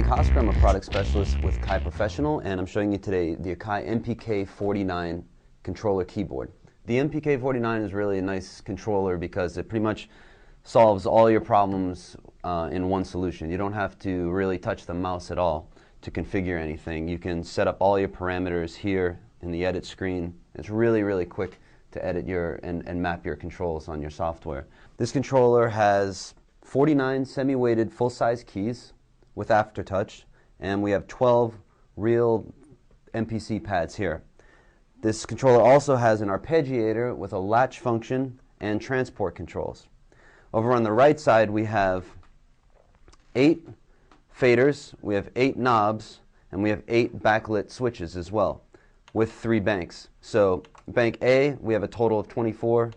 Mike Hosper. I'm a product specialist with Akai Professional, and I'm showing you today the Akai MPK 49 controller keyboard. The MPK 49 is really a nice controller because it pretty much solves all your problems in one solution. You don't have to really touch the mouse at all to configure anything. You can set up all your parameters here in the edit screen. It's really, really quick to edit and map your controls on your software. This controller has 49 semi-weighted full-size keys with aftertouch, and we have 12 real MPC pads here. This controller also has an arpeggiator with a latch function and transport controls. Over on the right side we have 8 faders, we have 8 knobs, and we have 8 backlit switches as well, with 3 banks. So bank A, we have a total of 24,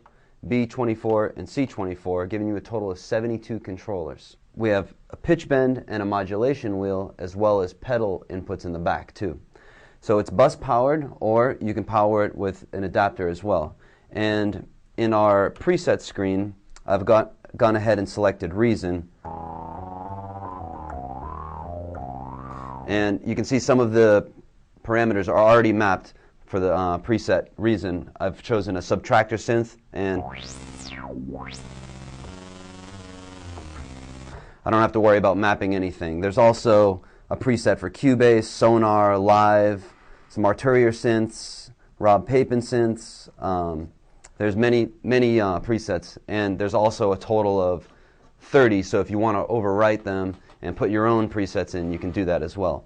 B 24, and C 24, giving you a total of 72 controllers. We have a pitch bend and a modulation wheel, as well as pedal inputs in the back too. So it's bus powered, or you can power it with an adapter as well. And in our preset screen, I've gone ahead and selected Reason. And you can see some of the parameters are already mapped for the preset Reason. I've chosen a subtractor synth, and I don't have to worry about mapping anything. There's also a preset for Cubase, Sonar, Live, some Arturier synths, Rob Papin synths. There's many presets, and there's also a total of 30, so if you want to overwrite them and put your own presets in, you can do that as well.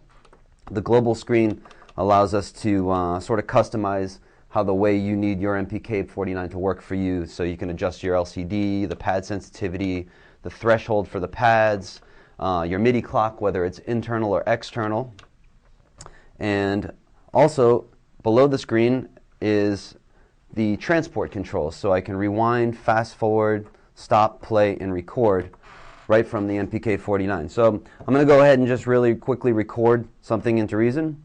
The global screen allows us to sort of customize how the way you need your MPK 49 to work for you, so you can adjust your LCD, the pad sensitivity, the threshold for the pads, your MIDI clock, whether it's internal or external. And also below the screen is the transport controls, so I can rewind, fast forward, stop, play, and record right from the MPK 49. So I'm going to go ahead and just really quickly record something into Reason.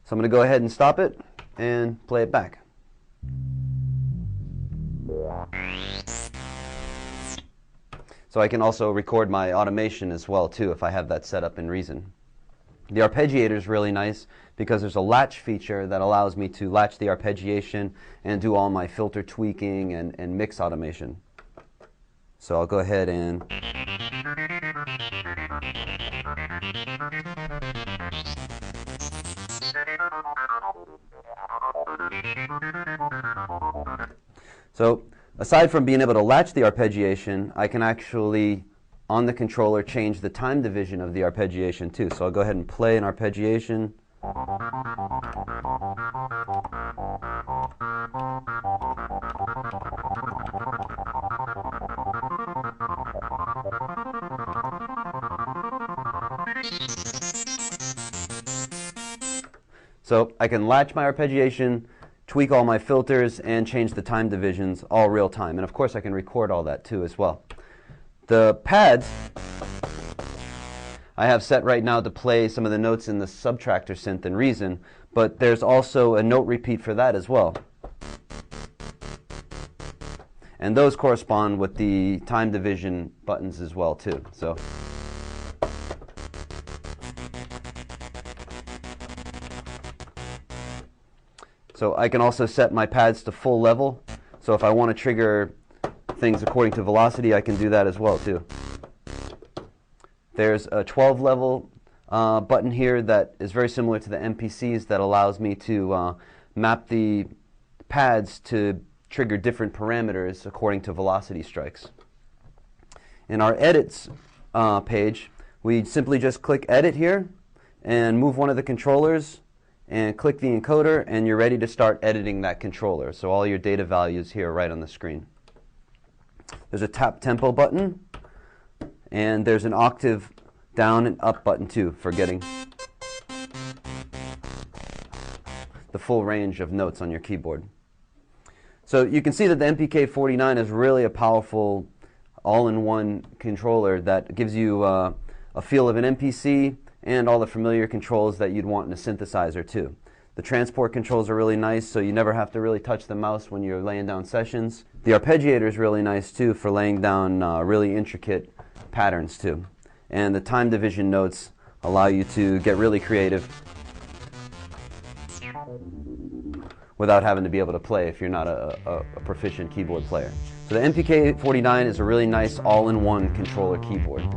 So I'm going to go ahead and stop it and play it back. So I can also record my automation as well too if I have that set up in Reason. The arpeggiator is really nice because there's a latch feature that allows me to latch the arpeggiation and do all my filter tweaking and mix automation. So I'll go ahead and so aside from being able to latch the arpeggiation, I can actually, on the controller, change the time division of the arpeggiation too. So I'll go ahead and play an arpeggiation. So I can latch my arpeggiation, tweak all my filters, and change the time divisions all real time. And of course I can record all that too as well. The pads I have set right now to play some of the notes in the subtractor synth in Reason, but there's also a note repeat for that as well. And those correspond with the time division buttons as well too. So I can also set my pads to full level. So if I want to trigger things according to velocity, I can do that as well too. There's a 12 level button here that is very similar to the MPCs that allows me to map the pads to trigger different parameters according to velocity strikes. In our edits page, we simply just click edit here and move one of the controllers and click the encoder, and you're ready to start editing that controller. So all your data values here right on the screen. There's a tap tempo button, and there's an octave down and up button too for getting the full range of notes on your keyboard. So you can see that the MPK 49 is really a powerful all-in-one controller that gives you a feel of an MPC and all the familiar controls that you'd want in a synthesizer too. The transport controls are really nice, so you never have to really touch the mouse when you're laying down sessions. The Arpeggiator is really nice too for laying down really intricate patterns too. And the time division notes allow you to get really creative without having to be able to play if you're not a proficient keyboard player. So the MPK 49 is a really nice all-in-one controller keyboard.